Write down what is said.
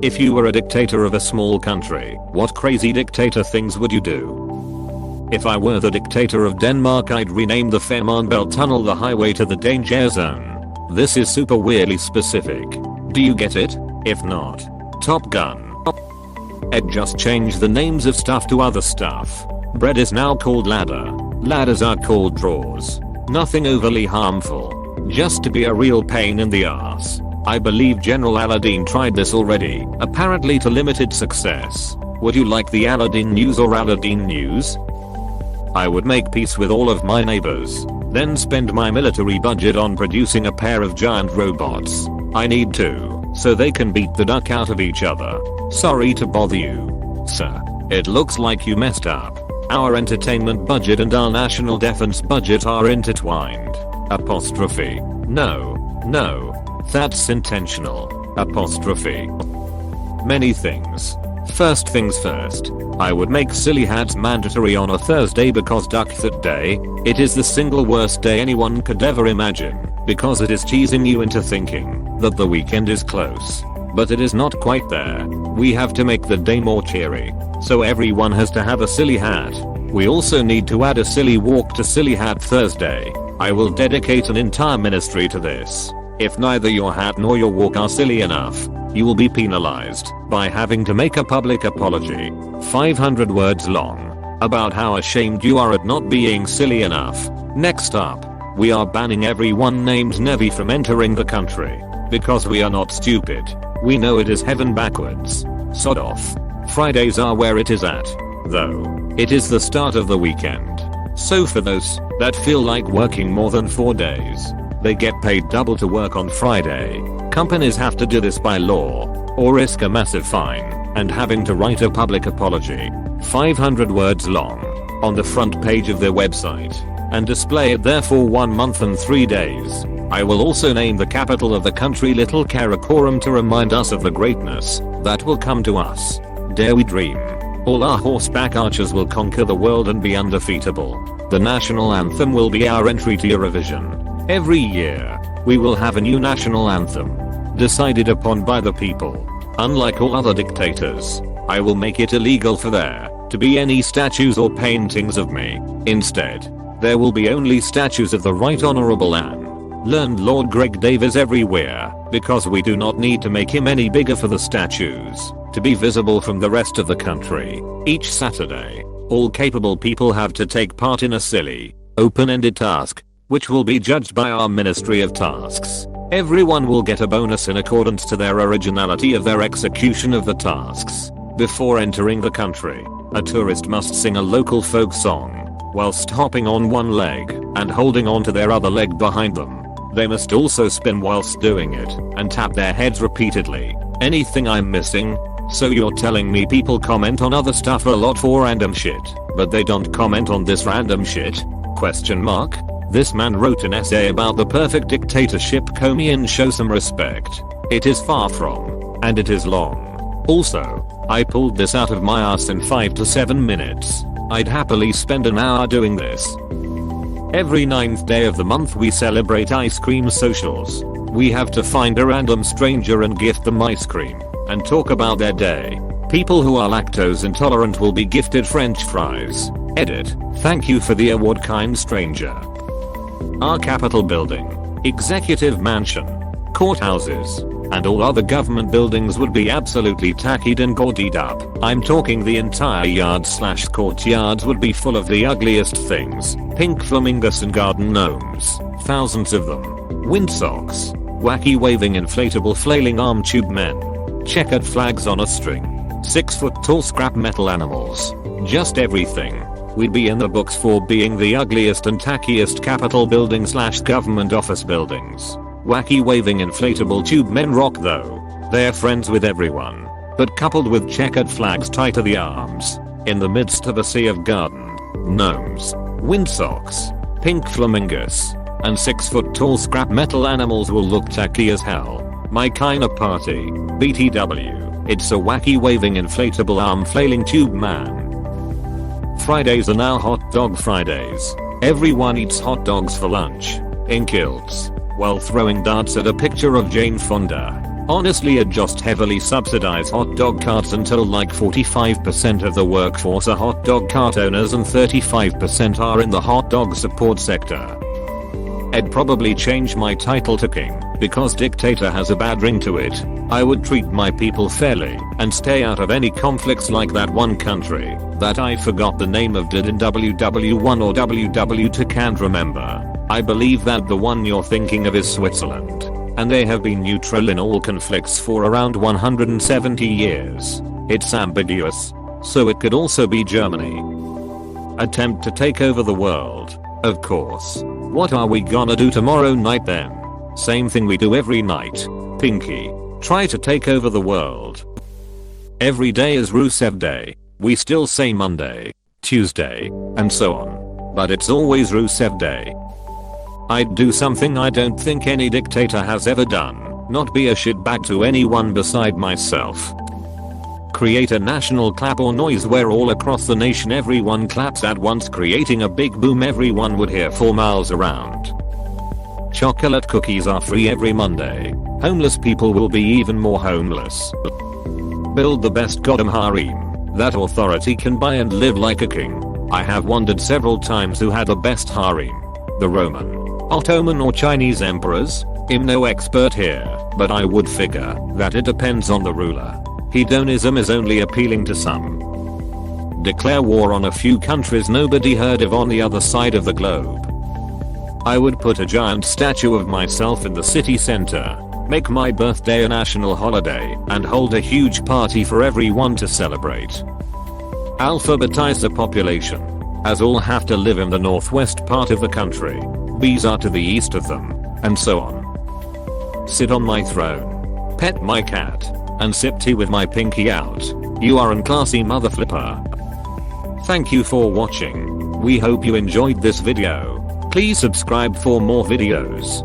If you were a dictator of a small country, what crazy dictator things would you do? If I were the dictator of Denmark, I'd rename the Fehmarnbelt Tunnel the highway to the danger zone. This is super weirdly specific. Do you get it? If not, Top Gun. Ed just changed the names of stuff to other stuff. Bread is now called ladder. Ladders are called drawers. Nothing overly harmful. Just to be a real pain in the ass. I believe General Aladdin tried this already, apparently to limited success. Would you like the Aladdin news or Aladdin news? I would make peace with all of my neighbors, then spend my military budget on producing a pair of giant robots. I need to, so they can beat the duck out of each other. Sorry to bother you, sir. It looks like you messed up. Our entertainment budget and our national defense budget are intertwined. Apostrophe. No, that's intentional. Apostrophe. Many things. First things first, I would make silly hats mandatory on a Thursday because duck that day. It is the single worst day anyone could ever imagine, because it is teasing you into thinking that the weekend is close. But it is not quite there. We have to make the day more cheery, so everyone has to have a silly hat. We also need to add a silly walk to Silly Hat Thursday. I will dedicate an entire ministry to this. If neither your hat nor your walk are silly enough, you will be penalized by having to make a public apology, 500 words long, about how ashamed you are at not being silly enough. Next up, we are banning everyone named Nevi from entering the country, because we are not stupid. We know it is heaven backwards. Sod off. Fridays are where it is at, though. It is the start of the weekend. So for those that feel like working more than 4 days, they get paid double to work on Friday. Companies have to do this by law, or risk a massive fine, and having to write a public apology, 500 words long, on the front page of their website, and display it there for 1 month and 3 days. I will also name the capital of the country Little Karakoram to remind us of the greatness that will come to us. Dare we dream. All our horseback archers will conquer the world and be undefeatable. The national anthem will be our entry to Eurovision. Every year, we will have a new national anthem, decided upon by the people. Unlike all other dictators, I will make it illegal for there to be any statues or paintings of me. Instead, there will be only statues of the Right Honorable Anne. Learned Lord Greg Davies everywhere, because we do not need to make him any bigger for the statues to be visible from the rest of the country. Each Saturday, all capable people have to take part in a silly, open-ended task, which will be judged by our Ministry of Tasks. Everyone will get a bonus in accordance to their originality of their execution of the tasks. Before entering the country, a tourist must sing a local folk song, whilst hopping on one leg and holding on to their other leg behind them. They must also spin whilst doing it, and tap their heads repeatedly. Anything I'm missing? So you're telling me people comment on other stuff a lot for random shit, but they don't comment on this random shit? Question mark? This man wrote an essay about the perfect dictatorship. Comey and show some respect. It is far from, and it is long. Also, I pulled this out of my ass in 5 to 7 minutes. I'd happily spend an hour doing this. Every 9th day of the month we celebrate ice cream socials. We have to find a random stranger and gift them ice cream, and talk about their day. People who are lactose intolerant will be gifted French fries. Edit. Thank you for the award, kind stranger. Our Capitol building, executive mansion, courthouses, and all other government buildings would be absolutely tacky and gaudied up. I'm talking the entire yard/courtyards would be full of the ugliest things. Pink flamingos and garden gnomes, thousands of them. Windsocks, wacky waving inflatable flailing arm tube men, checkered flags on a string, 6-foot tall scrap metal animals, just everything. We'd be in the books for being the ugliest and tackiest Capitol building/government office buildings. Wacky waving inflatable tube men rock though. They're friends with everyone, but coupled with checkered flags tied to the arms, in the midst of a sea of garden gnomes, windsocks, pink flamingos, and 6-foot tall scrap metal animals will look tacky as hell. My kinda party. BTW. It's a wacky waving inflatable arm flailing tube man. Fridays are now hot dog Fridays. Everyone eats hot dogs for lunch, in kilts, while throwing darts at a picture of Jane Fonda. Honestly, I'd just heavily subsidize hot dog carts until like 45% of the workforce are hot dog cart owners and 35% are in the hot dog support sector. I'd probably change my title to king, because dictator has a bad ring to it. I would treat my people fairly and stay out of any conflicts like that one country that I forgot the name of did in WW1 or WW2, can't remember. I believe that the one you're thinking of is Switzerland, and they have been neutral in all conflicts for around 170 years. It's ambiguous, so it could also be Germany. Attempt to take over the world, of course. What are we gonna do tomorrow night then? Same thing we do every night. Pinky. Try to take over the world. Every day is Rusev Day. We still say Monday, Tuesday, and so on. But it's always Rusev Day. I'd do something I don't think any dictator has ever done. Not be a shitbag to anyone beside myself. Create a national clap or noise where all across the nation everyone claps at once, creating a big boom everyone would hear 4 miles around. Chocolate cookies are free every Monday. Homeless people will be even more homeless. Build the best goddamn harem that authority can buy and live like a king. I have wondered several times who had the best harem. The Roman, Ottoman or Chinese emperors? I'm no expert here, but I would figure that it depends on the ruler. Hedonism is only appealing to some. Declare war on a few countries nobody heard of on the other side of the globe. I would put a giant statue of myself in the city center, make my birthday a national holiday, and hold a huge party for everyone to celebrate. Alphabetize the population, as all have to live in the northwest part of the country. Bees are to the east of them, and so on. Sit on my throne, pet my cat, and sip tea with my pinky out. You are unclassy mother flipper. Thank you for watching. We hope you enjoyed this video. Please subscribe for more videos.